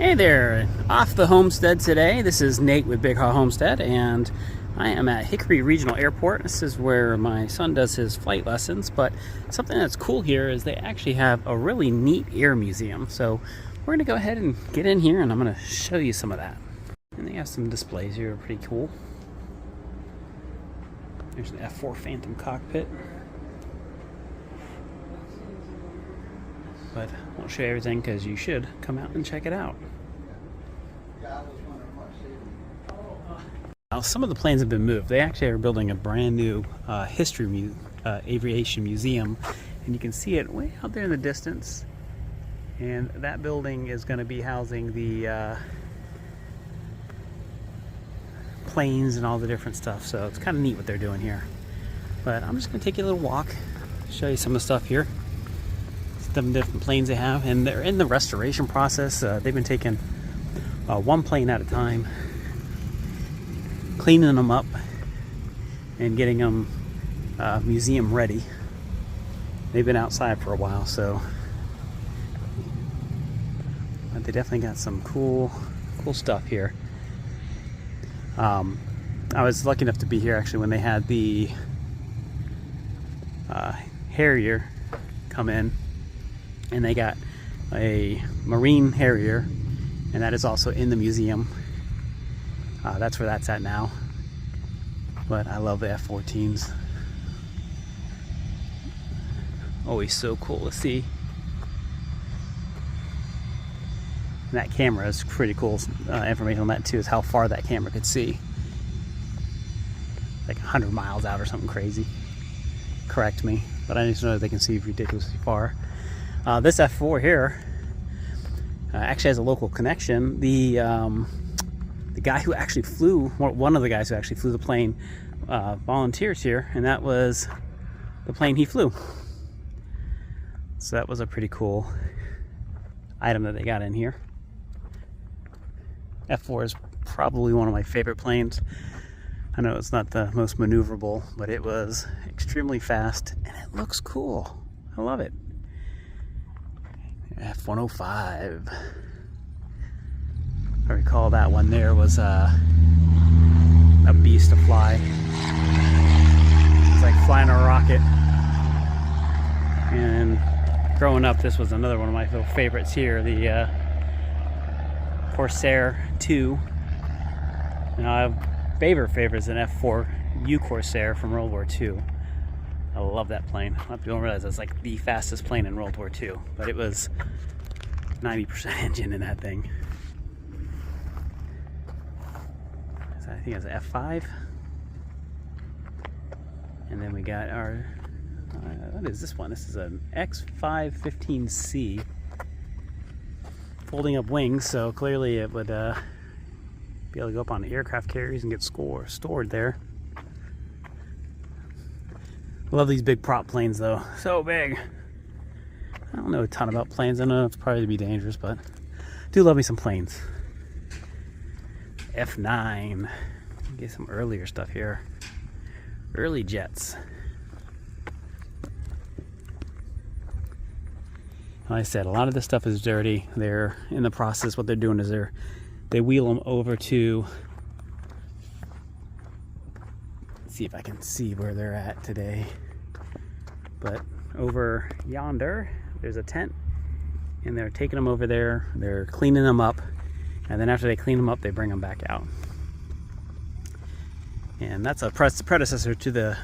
Hey there, off the homestead today. This is Nate with Big Haw Homestead, and I am at Hickory Regional Airport. This is where my son does his flight lessons, but something that's cool here is they actually have a really neat air museum. So we're gonna go ahead and get in here and I'm gonna show you some of that. And they have some displays here, pretty cool. There's an F4 Phantom cockpit. But I won't show you everything because you should come out and check it out. Now, some of the planes have been moved. They actually are building a brand new aviation museum, and you can see it way out there in the distance. And that building is going to be housing the planes and all the different stuff. So it's kind of neat what they're doing here. But I'm just going to take you a little walk, show you some of the stuff here. Some different planes they have, and they're in the restoration process. They've been taking one plane at a time, cleaning them up and getting them museum ready. They've been outside for a while, so but they definitely got some cool stuff here. I was lucky enough to be here actually when they had the Harrier come in. And they got a Marine Harrier, and that is also in the museum. That's where that's at now. But I love the F-14s. Always so cool to see. And that camera is pretty cool. Information on that too is how far that camera could see. Like 100 miles out or something crazy. Correct me, but I just know that they can see ridiculously far. This F4 here actually has a local connection. The guy who actually flew, one of the guys who actually flew the plane, volunteers here, and that was the plane he flew. So that was a pretty cool item that they got in here. F4 is probably one of my favorite planes. I know it's not the most maneuverable, but it was extremely fast and it looks cool. I love it. F-105. I recall that one there was a beast to fly. It's like flying a rocket. And growing up, this was another one of my favorites here, the Corsair 2. Now, favorite is an F4U Corsair from World War II. I love that plane. A lot of people don't realize it's like the fastest plane in World War II, but it was 90% engine in that thing. So I think it was F5. And then we got our, what is this one? This is an X515C. Folding up wings, so clearly it would be able to go up on the aircraft carriers and get stored there. Love these big prop planes though, so big. I don't know a ton about planes. I know it's probably to be dangerous, but I do love me some planes. F9. Get some earlier stuff here. Early jets. Like I said, a lot of this stuff is dirty. They're in the process. What they're doing is they wheel them over to. See if I can see where they're at today. But over yonder there's a tent and they're taking them over there, they're cleaning them up, and then after they clean them up they bring them back out. And that's a predecessor to the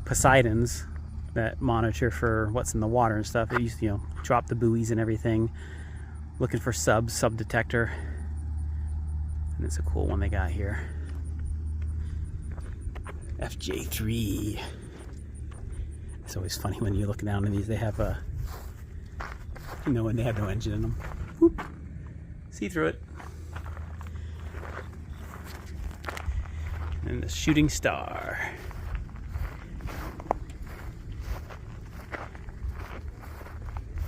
Poseidons that monitor for what's in the water and stuff. They used to, drop the buoys and everything, looking for sub detector. And it's a cool one they got here. FJ3. It's always funny when you look down in these. They have when they have no engine in them. Whoop. See through it. And the Shooting Star.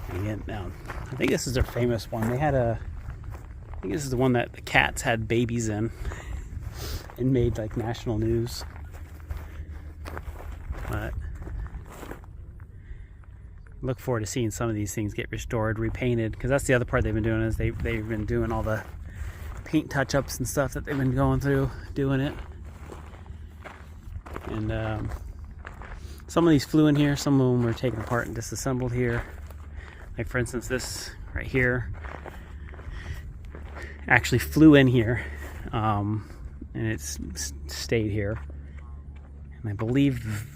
Again, now I think this is their famous one. They had I think this is the one that the cats had babies in and made like national news. But look forward to seeing some of these things get restored, repainted, because that's the other part they've been doing, is they've been doing all the paint touch-ups and stuff that they've been going through doing it. And some of these flew in here, some of them were taken apart and disassembled here. Like for instance, this right here actually flew in here, and it's stayed here. And I believe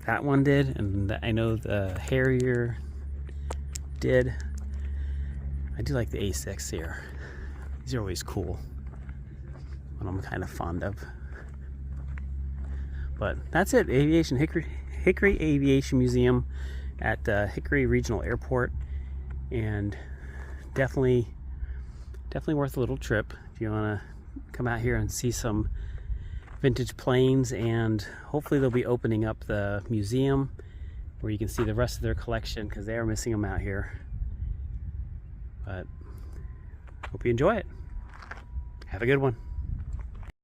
that one did, and I know the Harrier did. I do like the A6 here. These are always cool, what I'm kind of fond of. But that's it, Aviation Hickory Aviation Museum at Hickory Regional Airport, and definitely worth a little trip if you want to come out here and see some vintage planes. And hopefully they'll be opening up the museum where you can see the rest of their collection, because they are missing them out here. But hope you enjoy it. Have a good one.